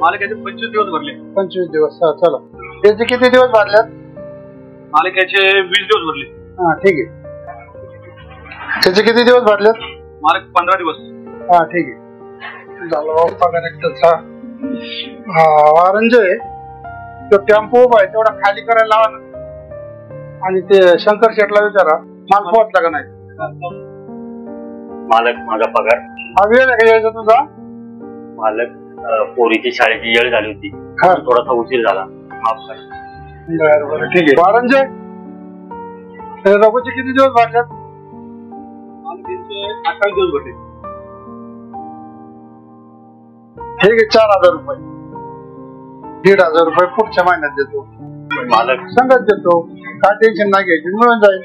मालकाचे 25 दिवस भरले. 25 दिवस. हा चला. त्याचे किती दिवस भरल्यात? मालकाचे 20 दिवस भरले. हा ठीक आहे. त्याचे किती दिवस भरल्यात? मालक 15 दिवस. हा ठीक आहे. झालं पगार एकटाचा. हा वारंजे तो टेम्पो उभा आहे तेवढा खाली करायला लावा ना. आणि ते शंकर शेटला विचारा माल पोहोचला का नाही. मालक माझा पगार. हा वेळ आहे का यायचा तुझा? मालक पोरीची शाळेची वेळ झाली होती, थोडासा उशीर झाला, माफ करा. बरं ठीक आहे. वारंजे रघुचे किती दिवस भरल्यात? 28 दिवस भरले. ठीक आहे. 4000 रुपये. 1500 रुपये पुढच्या महिन्यात देतो. मालक संगत देतो. काय टेन्शन नाही घ्यायची, मिळून जाईल.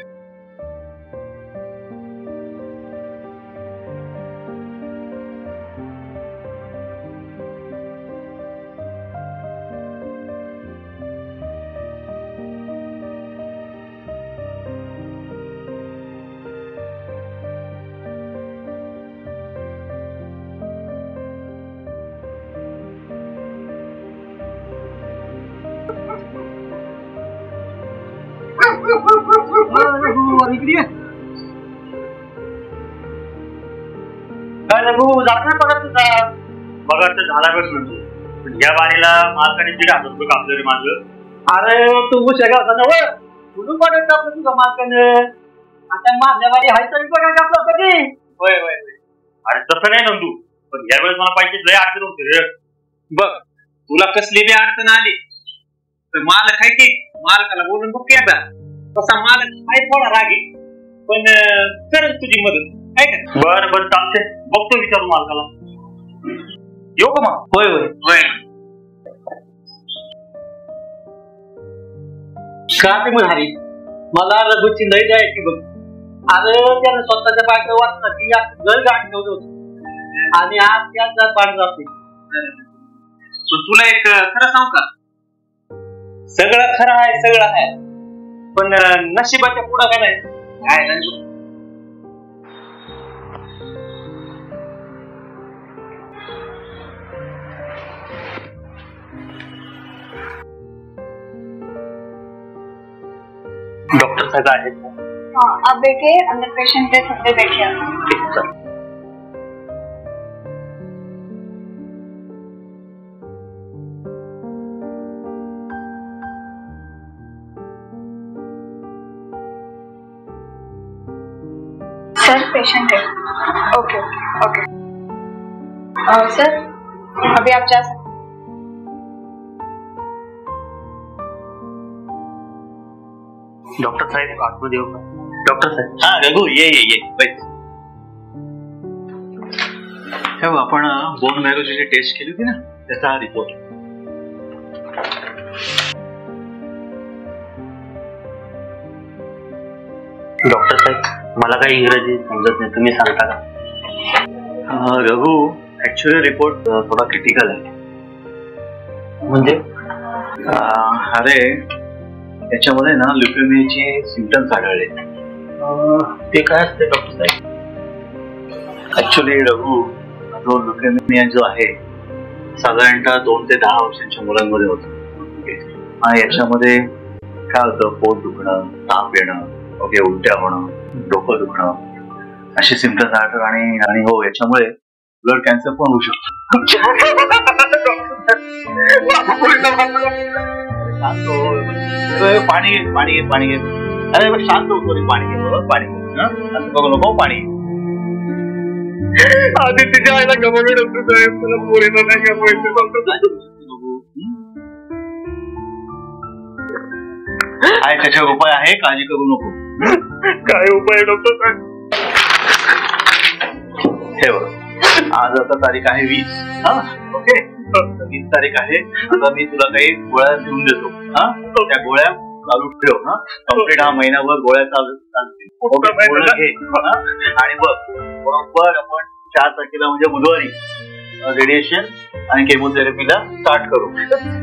पगार तर झाला बस म्हणतो, पण या बारीला मालकाने 1500 रुपये कापले रे माझं. अरे तू सगळं होता ना म्हणून पगार कापलं तुझा मालकानं. आता माझ्या बारी हाय तरी पगार कापला कधी? होय. अरे तसं नाही नंदू, पण यावेळेस मला पैसे लय अडचण होते रे. बघ तुला कसली बी अडचण आली तर मालक आहे की मालकाला बोलून बघ की आता. तसा मालक आहे थोडा रागी, पण करेल तुझी मदत आहे का? बरं चालते, बघतो विचारू मालकाला. येऊ का मग? होय. का ते म्हणाली मला रघुची लय जायची बघ. अरे त्यानं स्वतःच्या बायका वाचण्याची घर गाडी ठेवलं होतं आणि आज त्यात पाणी जाते. तुला एक खरं सांग का, सगळं खरं आहे, सगळं आहे, पण नशिबाच्या पुढं का नाही काय नाही. डॉक्टर साहब आहेत? हाँ आप बैठिए, अंदर पेशेंट है, सब बैठिए. सर पेशेंट है. ओके. सर अभी आप जा सकते. डॉक्टर साहेब आतमध्ये येऊ का? डॉक्टर साहेब. हा रघु ये बैठ. आपण बोन मॅरोची टेस्ट केली होती ना, त्याचा हा रिपोर्ट. डॉक्टर साहेब मला काही इंग्रजी समजत नाही, तुम्ही सांगता का? रघु ऍक्च्युअली रिपोर्ट थोडा क्रिटिकल आहे. म्हणजे अरे त्याच्यामध्ये ना ल्युकेमियाचे सिम्पटम्स आढळले. ते काय असते डॉक्टर साहेब? ऍक्च्युअली रघु जो ल्युकेमिया जो आहे साधारणतः 2 ते 10 वर्षांच्या मुलांमध्ये होतो. आणि याच्यामध्ये काय होतं, पोट दुखणं, ताप येणं, ओके, उलट्या होणं, डोकं दुखणं असे सिम्पटम्स आढळतात. आणि हो याच्यामुळे ब्लड कॅन्सर पण होऊ शकतो. शांत हो, पाणी घे. अरे शांत होतो रे, पाणी घे. असं बघू नको, पाणी. आधी तिच्या आईला गमावलं डॉक्टर साहेब, मला पोरीला नाही गमावायचं डॉक्टर साहेब. काय त्याच्यावर उपाय आहे, काळजी करू नको. काय उपाय डॉक्टर साहेब? हे बघ, आज आता तारीख आहे 20. ओके, 20 तारीख आहे. आता मी तुला काही गोळ्या देऊन देतो. त्या गोळ्या चालू ठेव. कम्प्लीट हा महिनाभर गोळ्या चालतील. आणि बघ बरोबर आपण 4 तारखेला म्हणजे बुधवारी रेडिएशन आणि केमोथेरपीला स्टार्ट करू.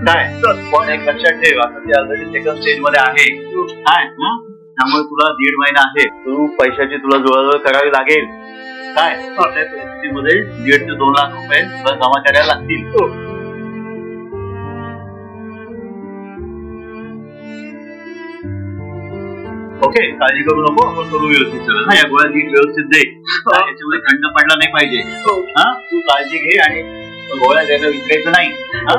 काय पण एक लक्षात ठेव, आता ती ऑलरेडी सेकंड स्टेज मध्ये आहे. त्यामुळे तुला 1.5 महिना आहे. तू पैशाची तुला जुळवाजुळव करावी लागेल. काय त्या परिस्थितीमध्ये 1.5 ते 2 लाख रुपये तुला जमा करायला लागतील. ओके, काळजी करू नको, आपण करू व्यवस्थित सगळं ना. या गोळ्या नीट व्यवस्थित दे, याच्यामध्ये खंड पडला नाही पाहिजे. हा, तू काळजी घे आणि गोळ्या द्यायला विसरायचं नाही. हा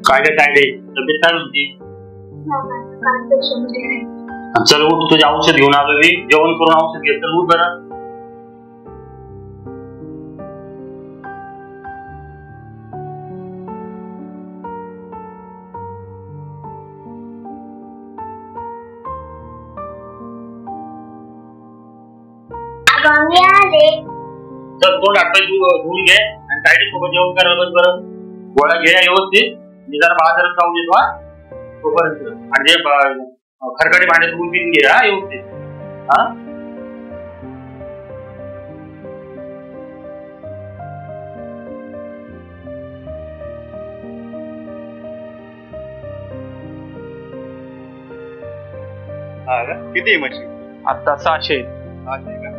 काय काय तब्येत काय म्हणते? चल उठ, तुझे औषध घेऊन आलो मी, जेवण करून औषध घे. चल उठ जरा. चल तोंड हातपाय धुवून घे आणि ताईडी सोबत जेवण करायला बस. बरं गोळ्या घे व्यवस्थित. मी जरा बाजारात जाऊन येतो हा तोपर्यंत. आणि जे खरकटी भांडे धुवून पिऊन घे हा व्यवस्थित. हा किती आहे मशीन? आता 600. का?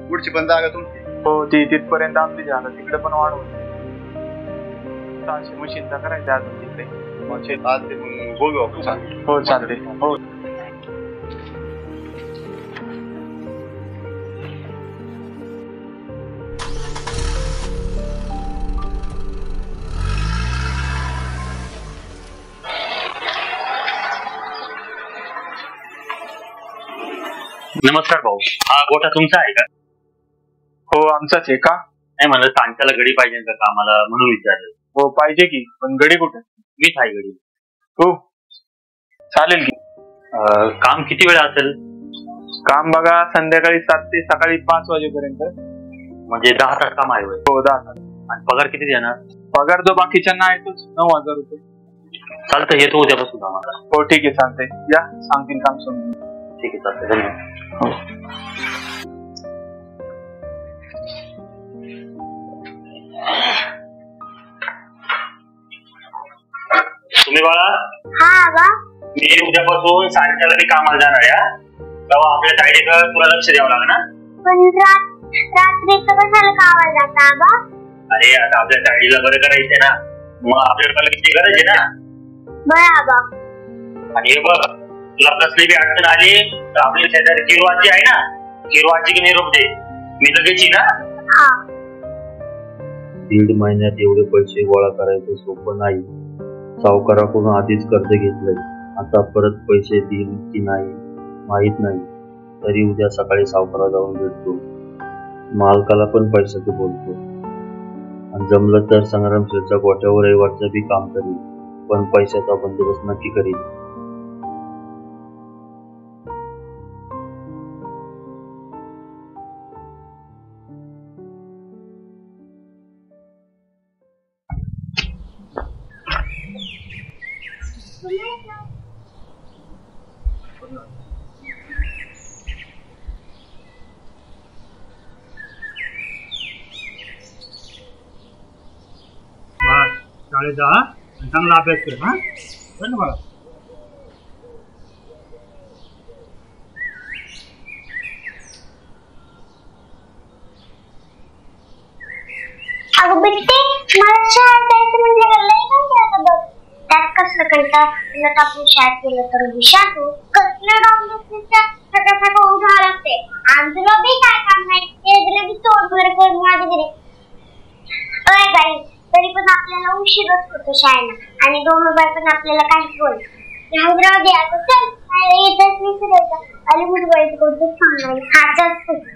पुढची पण जागा तुमची? हो, ती तिथपर्यंत आमची झालं, तिकडे पण वाढवून 600 मशीनचा करायचा अजून तिकडे. मग बोलू आपण. हो चालते. हो नमस्कार भाऊ, हा गोठा तुमचा आहे का? हो आमचाच आहे. का? नाही, मला सांगताला गडी पाहिजे का कामाला म्हणून विचारलं. हो पाहिजे की, पण गडी कुठे? मीच आहे गडी. हो चालेल की. काम किती वेळ असेल? काम बघा संध्याकाळी 7 ते सकाळी 5 वाजेपर्यंत. म्हणजे 10 तास काम आहे. हो 10 तास. आणि पगार किती देणार? पगार जो बाकीच्यांना आहे तोच 9,000 रुपये. चालतं, येतो उद्यापासून आम्हाला. हो ठीक आहे चालतंय. या सांगतील काम समजून. ठीक आहे चालतंय, धन्यवाद. तुम्ही बाळा, मी उद्यापासून सायंकाळला मी कामाला जाणार आहे. तेव्हा आपल्या ताईडीकडे तुला लक्ष द्यावं लागणार. अरे आता आपल्या ताईडीला बरं करायचंय ना, मग आपल्याला किती गरज आहे ना. आणि हे बघ, तुला कसली बी अडचण आली तर आपली शेजारी किरवाची आहे ना, किरवाची की निरोप दे, मी लगेच ना. 1.5 महिन्यात एवढे पैसे गोळा करायचं सोपं नाही. सावकाराकडून आधीच कर्ज घेतलंय, आता परत पैसे देईल की नाही माहित नाही. तरी उद्या सकाळी सावकारा जाऊन भेटतो, मालकाला पण पैशाचं बोलतो. आणि जमलं तर संग्राम शेठच्या गोठ्यावर रविवारचं बी काम करील, पण पैशाचा बंदोबस्त नक्की करील. शाळेत जा आणि चांगला अभ्यास कर. हा बरं मला. अगं बेटे, मला शाळेत जायचं म्हणजे लय काय बघ. त्यात कसं करता तुला आपण शाळेत गेलं तर विषातू कसलं डाऊन सगळं उठावं लागते. आणि तुला बी काय काम नाही ते तुला बी तोड बरं करून माझ्या घरी. अय बाई, तरी पण आपल्याला उशीरच होतो शाळेला आणि दोन बाई पण आपल्याला काही बोल राहू दे. आता चल येतच विसरायचं आणि मुलबाईचं कोणतं सांगायला हाच.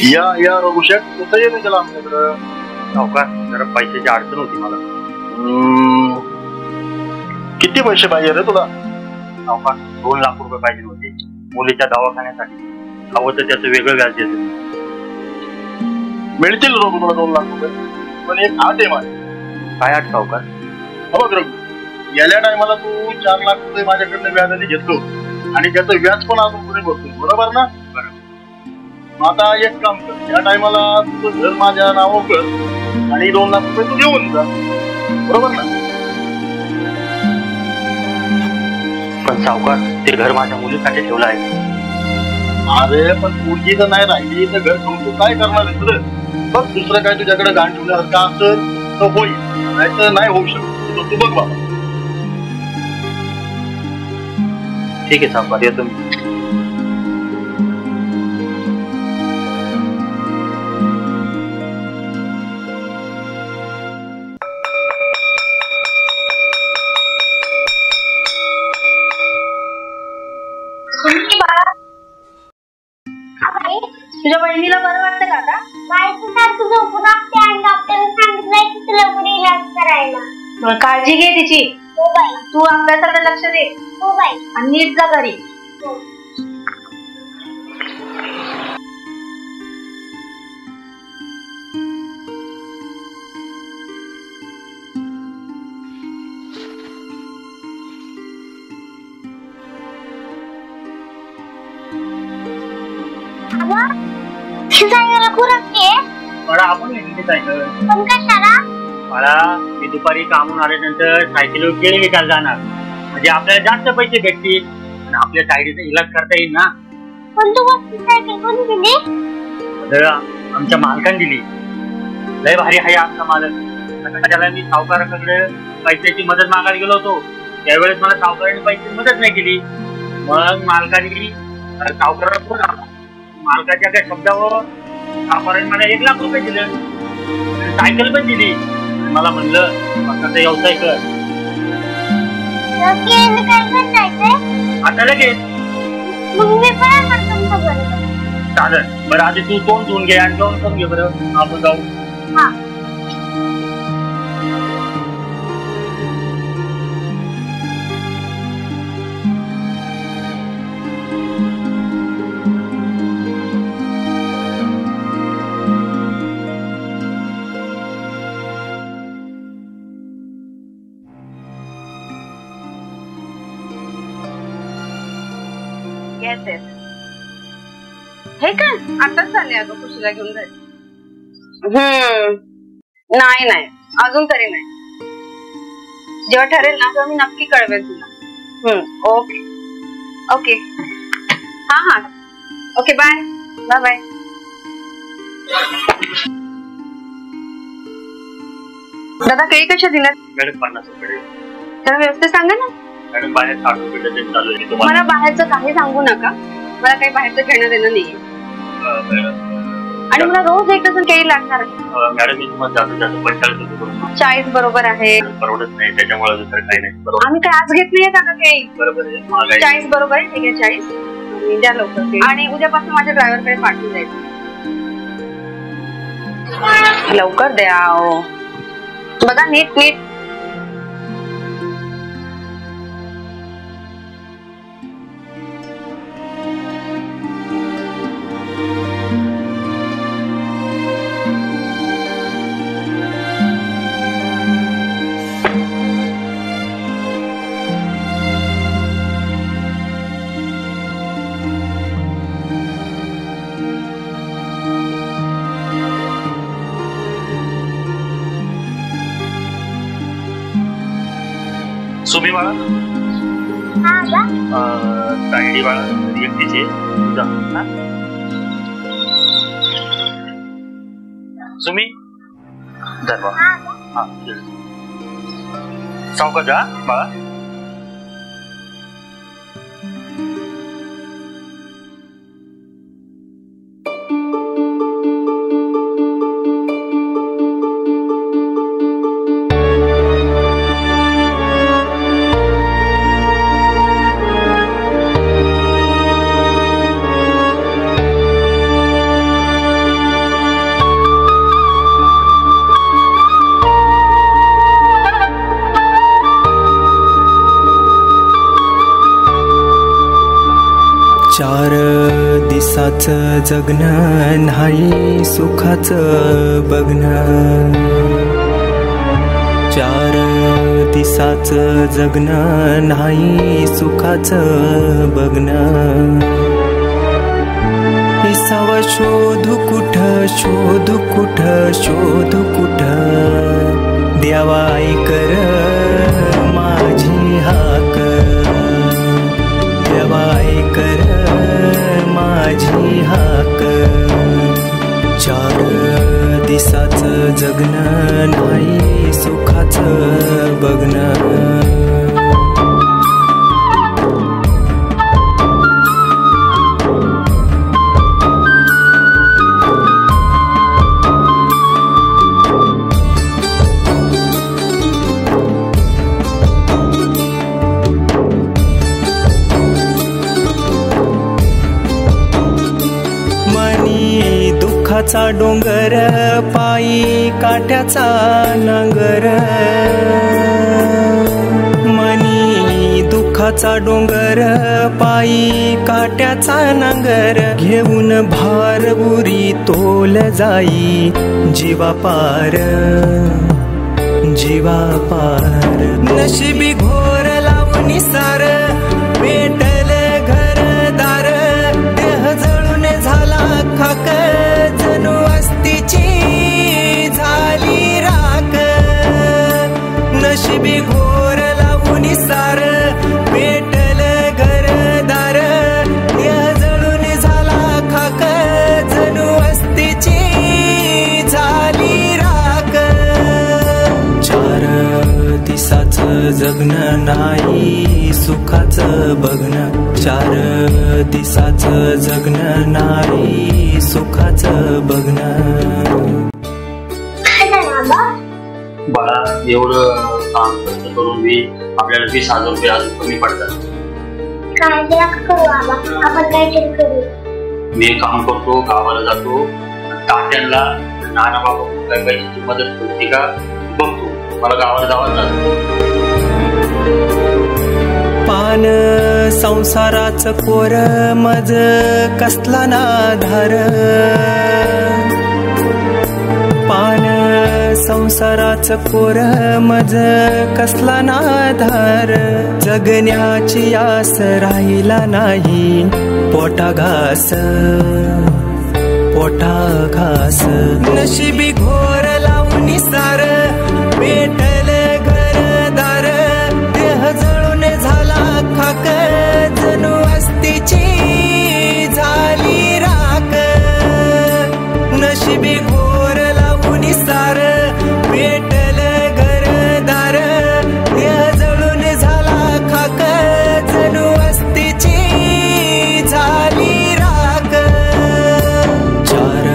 या या रघुशेठ कसं ये नाही त्याला आमच्याकडं. सावकार जरा पैशाची अडचण होती मला. किती पैसे पाहिजे रे तुला? सावकार 2 लाख रुपये पाहिजे होते मुलीच्या दवाखान्यासाठी. हवं तर त्याचं वेगळं व्याज देतो. मिळतील रघु तुला 2 लाख रुपये, पण एक आठ आहे माझी. काय आठ सावकार? बघ रघु, गेल्या टायमाला तू 4 लाख रुपये माझ्याकडनं व्याजाने घेतलो आणि त्याचं व्याज पण अजून पुढे भरतो, बरोबर ना? मग आता एक काम कर, या टायमाला तुझं घर माझ्या नावावर कर आणि 2 लाख रुपये तू घेऊन जा, बरोबर ना? पण सावकार ते घर माझ्या मुलीसाठी ठेवलं आहे. अरे पण मुलगी जर नाही राहिली तर घर घेऊन तू काय करणार आहे तुझं? बघ दुसरं काय तुझ्याकडे गाण ठेवण्यासारखं असेल तर होईल, नाही तर नाही होऊ शकत. तू बघ बाबा. ठीक आहे सावकार, येतो मी. तुझ्या बहिणीला बरं वाटतं का आता? सारखं झोपून असते आणि डॉक्टरने सांगितलंय की तुला लवकर इलाज करायला. मग काळजी घे तिची. हो बाई. तू अभ्यासाकडे लक्ष दे. हो बाई. आणि नीट जा घरी. हो. सायकल खुरपते. मला आपण घेतली सायकल. पण कशाला? मला मी दुपारी कामून आल्यानंतर सायकलीवर केळी विकायला जाणार, म्हणजे आपल्याला जास्त पैसे भेटतील आणि आपल्या सायडीचा इलाज करता येईल ना. पण तू सायकल कोणी दिली? आमच्या मालकाने दिली. लय भारी आहे आमचा मालक. त्याला मी सावकाराकडे पैशाची मदत मागायला गेलो होतो, त्यावेळेस मला सावकाराने पैशाची मदत नाही केली. मग मालकाने सावकाराला मालकाच्या त्या शब्दावर सावकाराने मला 1 लाख रुपये दिले, सायकल पण दिली. मला म्हणलं फक्त व्यवसाय कर. आता लगेच चालेल. बरं आधी तू तोंड धुवून घे आणि जाऊन करून घे. बरं आपण जाऊ. हे काय आताच चालले अगं खुशीला घेऊन घरी. नाही नाही अजून तरी नाही. जेव्हा ठरेल ना तेव्हा मी नक्की कळवेल तुला. Okay okay. हा हा ओके. Bye bye bye. दादा केळी कशा दिल्यात? मॅडम 50 रुपये. त्याला व्यवस्थित सांगा ना. मॅडम बाहेर 60 रुपये डझन चालू आहे. मला बाहेरचं काही सांगू नका. मला काही बाहेरचं घेणं देणं नाहीये. आणि मला रोज 1 डझन केळी लागणार. मॅडम मी तुम्हाला जास्त 45 रुपये करून. 40 बरोबर आहे. परवडत नाही त्याच्यामुळे दुसरं काही नाही. आम्ही काय आज घेत नाहीये का केळी? बरोबर आहे. 40 बरोबर आहे. ठीक आहे 40 द्या लवकर. आणि उद्यापासून माझ्या ड्रायव्हरकडे पाठवून द्यायचं. लवकर द्या. बघा नीट नीट. सुमी बाळा, तायडी बाळा एकटीचे सुमी धर्मा. हा सावकाश जा बाळा. दिसाचं जगणं नाही सुखाचं बघणं, 4 दिसाचं जगणं नाही सुखाचं बघणं. विसावा शोधू कुठं शोधू कुठं शोधू कुठं, द्यावा ऐकर माझी हाक, द्यावा ऐकर माझी हाक. 4 दिसाचं जगणं नाही सुखाचं बघणं. दुःखाचा डोंगर पायी काट्याचा नांगर, मनी दुःखाचा डोंगर पायी काट्याचा नांगर, घेऊन भार बुरी तोल जाई जीवा पार जीवा पार. नशिबी घोर लावून सार पेटल घरदार, देह जळून झाला खाक, जणू अस्तीची झाली राख. नशिबी घोर लावून सार पेटल घरदार, देह जळून झाला खाक, जणू अस्तीची झाली राख. 4 दिसाचं जगणं नाही सुखाचं बघणं, 4 दिसाचं जगणं नाही सुखाचं बघणं. बाळा, एवढं काम खर्च करून बी आपल्याला 20,000 रुपये अजून कमी पडतात. करू बाबा, आपण काहीतरी करू. मी काम करतो, गावाला जातो, तात्यांना नाना बाबा काही पैशाची मदत करते का बघतो. मला गावाला जावं लागतं. पान संसाराचं कोर मज कसला ना धार, पान संसाराचं कोर मज कसला ना धार. जगण्याची आस राहिला नाही पोटा घास पोटा घास. नशिबी घोर लावून सार पेटल घरदार, देह जळून झाला खाक, जणू अस्तीची झाली राख. नशिबी घोर लावून सार पेटल घरदार, देह जळून झाला खाक, जणू अस्तीची झाली राख. 4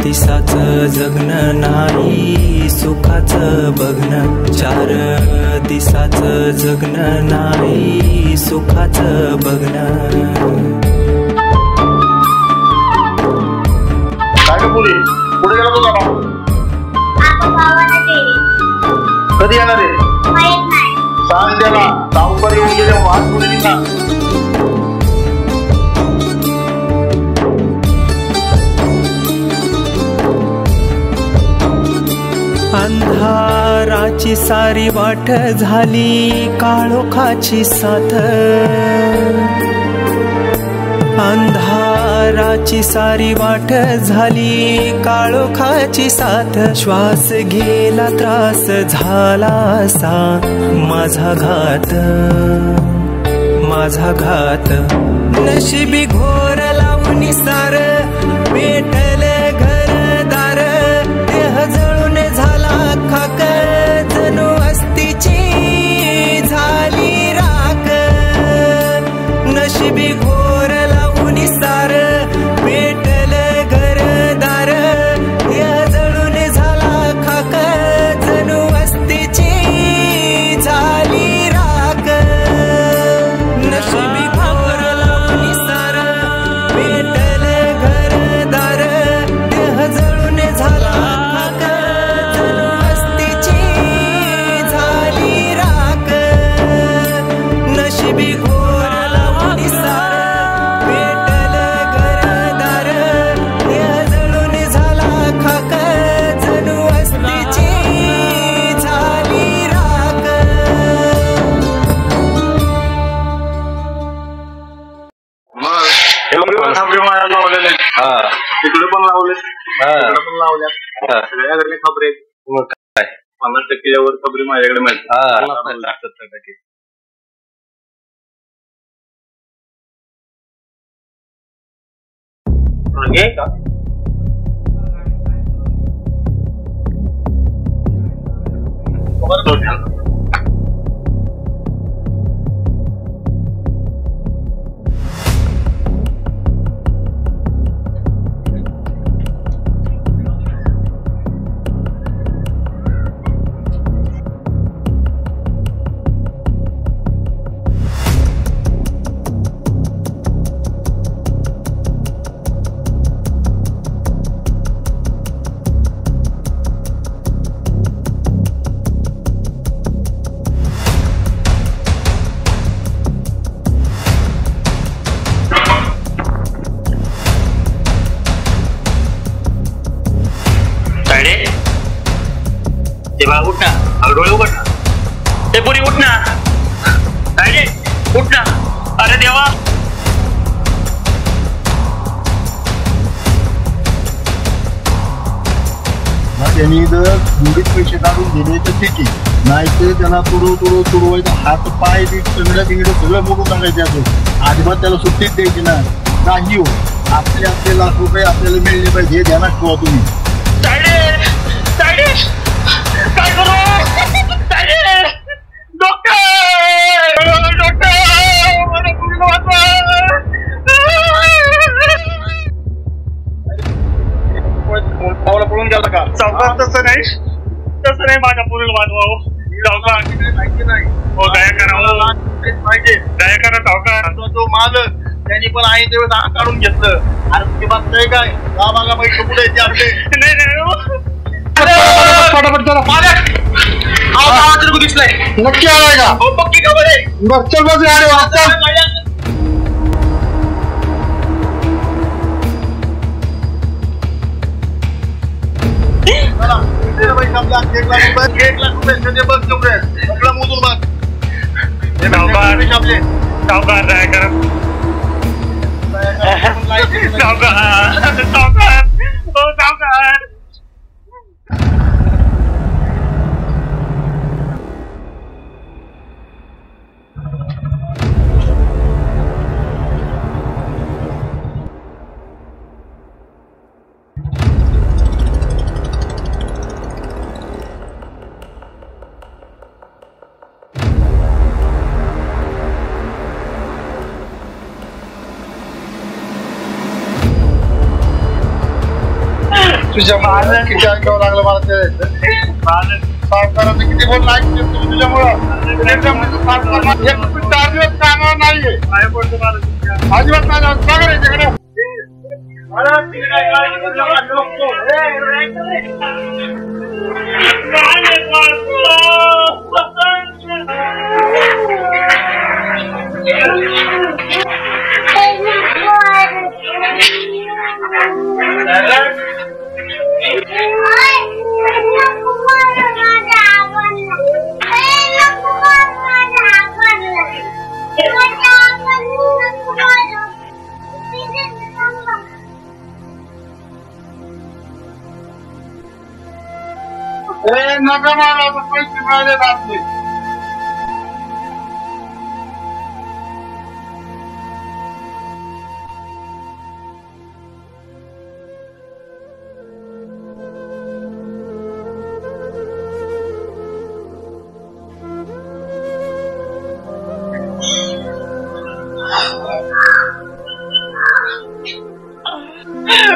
दिसाचं जगणं नाही सुखाचं बघणं, 4 दिसाचं जगणं नाही सुखाचं बघणं. काय पुढे पुढे गेला तुझा भाऊ? कधी येणार आहे? सांग त्याला, सावकार येऊन गेले वाट पुढे निघा. अंधाराची सारी वाट झाली काळोखाची साथ, अंधाराची सारी वाट झाली काळोखाची साथ. श्वास गेला त्रास झाला असा माझा घात माझा घात. नशिबी घोर लावून सार पेटल घरदार, देह जळून झाला खाक, जणू अस्तीची झाली राख. नशिबी घोर लावून सार पेटल घरदार, देह जळून झाला खाक, जणू अस्तीची झाली राख. नशिबी घोर लावून सार तिकडे पण लावले पण लावल्या सगळ्याकडे खबरी आहेत. मग काय 50% वर खबरी माझ्याकडे मिळतात. 70% मागे का ते बा उठ ना डोळे उघड ना ते पुरी उठ ना उठ ना अरे देवा त्यांनी जर मुंबईत पैसे काढून दिले तर ठीक आहे नाही तर त्याला तुडवायचं हात पाय सगळ्या तिकडे सगळं मोडून टाकायचे असून अजिबात त्याला सुट्टीच द्यायची ना नाही हो आपले लाख रुपये आपल्याला मिळले पाहिजे हे ध्यानात ठेवा तुम्ही काय करू डॉक्टर पळून गेला का सावकार तसं नाही माझ्या पुरेल वाजवा माहिती नाही हो दया करा पाहिजे दया करा सावकार तो मालक त्यांनी पण आहे तेव्हा काढून घेतलं अरे तुझी बात नाही काय मागा पैसे कुठे आपले नाही फटाफट चला आवाज दिसलाय नक्की आलाय का पक्की का बरे बरं चल बस गाडी वाजता ₹1 लाख बघ तेवढे सगळं मोजून बघ सावकार दया करा सावकार तुझ्या मालक किती ऐकावं लागलं मला ते सावकाराचं किती बोल ऐकतो तुझ्यामुळं 4 दिवस कामावर नाहीये अजिबात नाही बघा रे तिकडे नका मला पैसे मिळाले आपले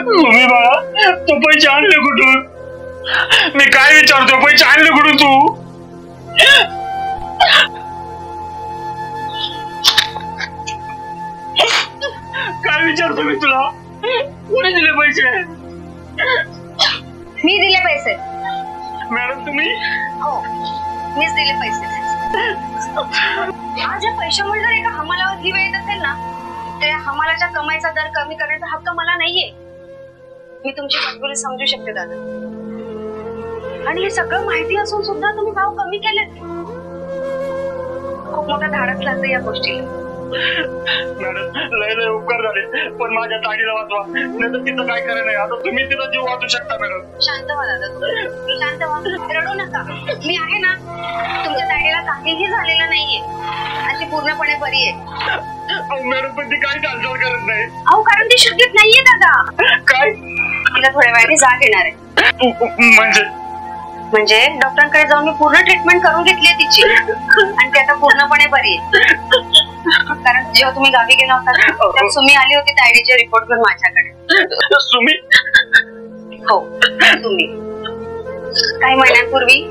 तुम्ही बाळा तो पैसे आणले कुठून मी काय विचारतो पैसे आणले कुठून तू काय विचारतो मी तुला कोणी दिले पैसे मी दिले पैसे मॅडम तुम्ही हो मीच दिले पैसे माझ्या पैशामुळे जर एका हमालावर ही वेळ येत असेल ना त्या हमालाच्या कमाईचा दर कमी करण्याचा हक्क मला नाहीये मी तुमची मजबुरी समजू शकते दादा आणि हे सगळं माहिती असून सुद्धा तुम्ही भाव कमी केलेत खूप मोठा धाडस लागतं या गोष्टीला मॅडम लय लय उपकार झाले, पण माझ्या ताडीला वाचवा, नाही तर तिथं काय करायला नाही. आता तुम्ही तिथं जीव वाचू शकता मॅडम. शांत व्हा दादा, तुम्ही शांत व्हा, रडू नका. मी आहे ना, तुमच्या ताडीला काहीही झालेलं नाहीये, अशी पूर्णपणे बरी आहे. मॅडम पण ती काही हालचाल करत नाही. अहो कारण ती शुद्धीत नाहीये दादा. काय? तिला थोड्या वेळाने जाग येणार आहे. म्हणजे डॉक्टरांकडे जाऊन मी पूर्ण ट्रीटमेंट करून घेतली तिची, आणि ती आता पूर्णपणे बरी आहे. कारण जेव्हा तुम्ही गावी गेला होता तेव्हा सुमी आली होती तायडीचे रिपोर्ट घेऊन माझ्याकडे. सुमी? हो सुमी, काही महिन्यांपूर्वी.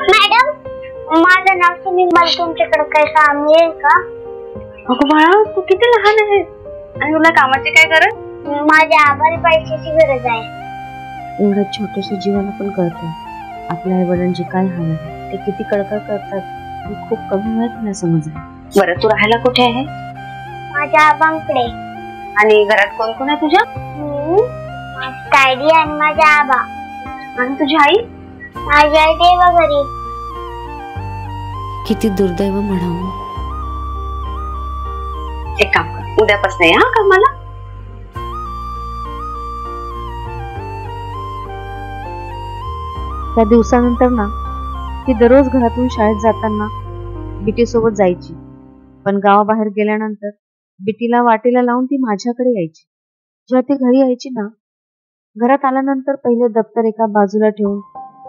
मॅडम, माझं नाव सुमी, मला तुमच्याकडे काही काम मिळेल का? अगं बाळा, तू किती लहान आहेस आणि तुला कामाची काय गरज? माझ्या आभारी पैशाची गरज आहे. एवढ्या छोट्याशा जीवाला पण कळतं आपल्या आई वडिलांची काय हाल आहे, ते किती कळकळ करतात. खूप कमी वेळात मला समजलं. बरं, तू राहायला कुठे आहे? माझ्या आबांकडे. आणि घरात कोण कोण आहे तुझ्या? तायडी आणि माझा आबा. आणि तुझी आई? माझी आई देवा घरी. किती दुर्दैव म्हणावं. एक काम कर, उद्यापासून या कामाला. त्या दिवसानंतर ना ती दररोज घरातून शाळेत जाताना बिटी सोबत जायची, पण गावाबाहेर गेल्यानंतर बिटीला वाटेला लावून ती माझ्याकडे यायची. जेव्हा ती घरी यायची ना, घरात आल्यानंतर पहिले दप्तर एका बाजूला ठेवून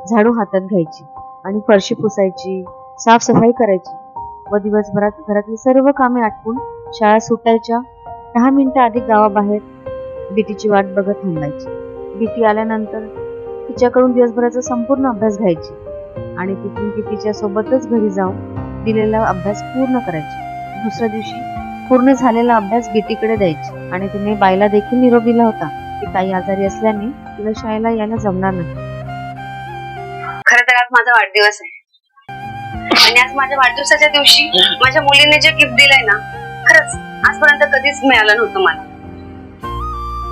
झाडू हातात घ्यायची आणि फरशी पुसायची, साफसफाई करायची व दिवसभरात घरातली सर्व कामे आटपून शाळा सुटायच्या 10 मिनिटं आधी गावाबाहेर बिटीची वाट बघत थांबायची. बिटी आल्यानंतर तिच्याकडून दिवसभराचा संपूर्ण अभ्यास घ्यायची आणि तिथून ती तिच्या सोबतच घरी जाऊन दिलेला अभ्यास पूर्ण करायची. दुसऱ्या दिवशी पूर्ण झालेला अभ्यास बिटीकडे द्यायची आणि तिने बाईला देखील निरोप दिला होता की ताई आजारी असल्याने तिला शाळेला यायला जमणार नाही. खरं तर आज माझा वाढदिवस आहे आणि आज माझ्या वाढदिवसाच्या दिवशी माझ्या मुलीने जे गिफ्ट दिलंय ना, खरंच आजपर्यंत कधीच मिळालं नव्हतं मला.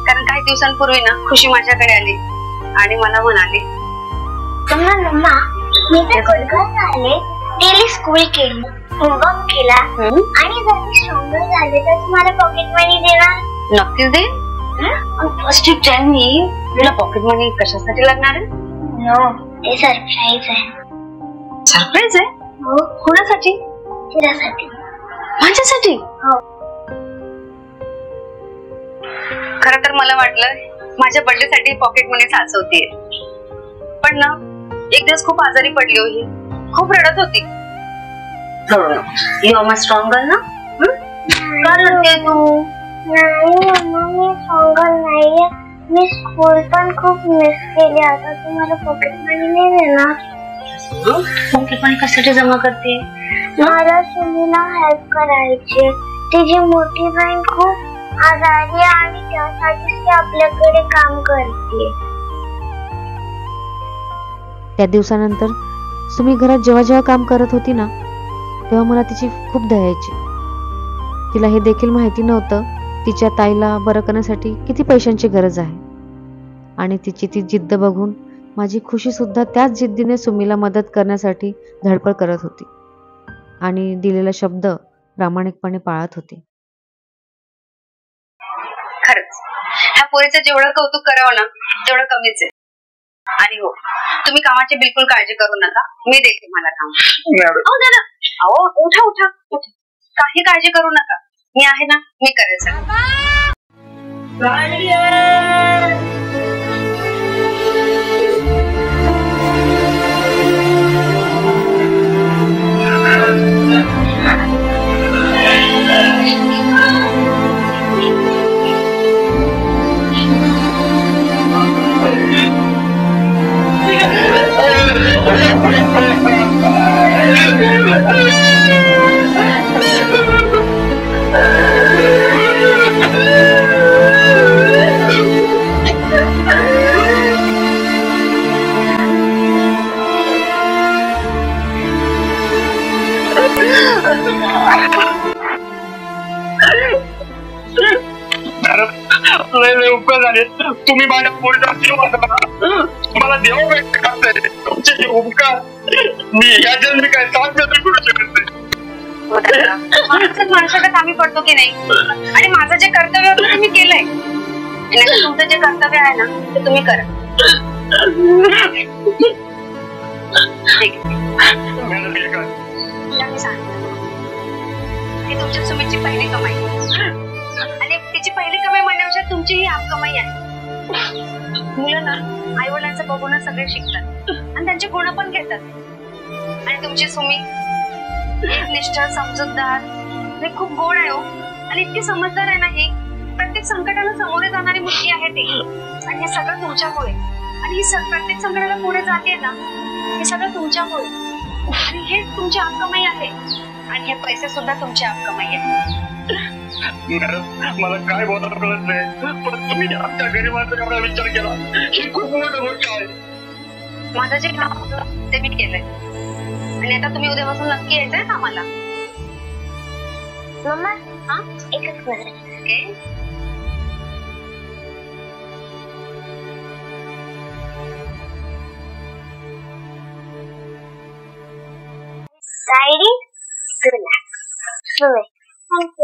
कारण काही दिवसांपूर्वी ना खुशी माझ्याकडे आली आणि मला म्हणाली, मम्मा मी तर कोलकाता आले, डेली स्कूल केली, होमवर्क केला आणि जर मी स्ट्रॉंगर झाले तर तुम्हाला पॉकेट मनी देणार? नक्कीच दे. फर्स्ट टेल मी, तुला पॉकेट मनी कशासाठी लागणार आहे? नो, ते सरप्राईज आहे. सरप्राईज आहे? हो. कोणासाठी? तुझ्यासाठी. माझ्यासाठी? हो. खरं तर मला वाटलं माझ्या बर्थडे साठी पॉकेट मनी साचवतीये, पण ना एक दिवस खूप आजारी पडली होती, खूप रडत होती. You are my strong girl ना? का रडते तू? नाही मम्मा, मी स्ट्रॉंगर नाहीये. मी स्कूल पण खूप मिस केली. आता तुम्हाला पॉकेट मनी नाही देणार. पॉकेट मनी कशासाठी जमा करते? मला सुमीला हेल्प करायची. तिची मोठी बहीण खूप आजारी आणि त्यासाठी ती आपल्याकडे काम करते. त्या दिवसानंतर सुमी घरात जेव्हा जेव्हा काम करत होती ना, तेव्हा मला तिची खूप दया यायची. तिला हे देखील माहिती नव्हतं तिच्या ताईला बरं करण्यासाठी किती पैशांची गरज आहे. आणि तिची ती जिद्द बघून माझी खुशी सुद्धा त्याच जिद्दीने सुमीला मदत करण्यासाठी धडपड करत होती आणि दिलेला शब्द प्रामाणिकपणे पाळत होती. खरंच ह्या पोरीचं जेवढं कौतुक करावं ना तेवढं कमीच आहे. आणि हो, तुम्ही कामाची बिलकुल काळजी करू नका, मी देईल तुम्हाला काम. अहो उठा उठा उठा, काही काळजी करू नका, मी आहे ना, मी करेल सगळं. उपकार झाले. तुम्ही माझ्या पोरीचा जीव वाचवला. तुम्हाला देव व्यक्त करताय तुमचे उपकार मी या जन्मी काय साध्य करू शकत नाही. माणसाला कामी पडतो की नाही, आणि माझं जे कर्तव्य होतं ते मी केलंय, आणि तुमचं जे कर्तव्य आहे ना ते तुम्ही करा. मी सांगते ही तुमच्या सुमीची पहिली कमाई, आणि तिची पहिली कमाई म्हणण्यापेक्षा तुमची ही आप कमाई आहे. मुलं ना आई वडिलांचं बघूनच सगळे शिकतात आणि त्यांचे गुण पण घेतात. आणि तुमची सुमी एकनिष्ठ, समजूतदार, खूप गोड आहे हो, आणि इतकी समजदार आहे ना. ही प्रत्येक संकटाला सामोरे जाणारी मुलगी आहे ती, आणि हे सगळं तुमच्यामुळे. आणि ही प्रत्येक संकटाला पुढे जाते ना, हे सगळं तुमच्यामुळे. आणि हे तुमची आप कमाई आहे, आणि हे पैसे सुद्धा तुमची आप कमाई आहे. मॅडम मला काय बोलायला कळत नाही, पण तुम्ही आमच्या गरिबांचा एवढा विचार केला ही खूप मोठी गोष्ट आहे. माझं जे काम होतं ते मी केलंय, आणि आता तुम्ही उद्यापासून नक्की यायचंय ना आम्हाला. मम्मा हा एकच minute. Okay. Ready? Relax. Thank you.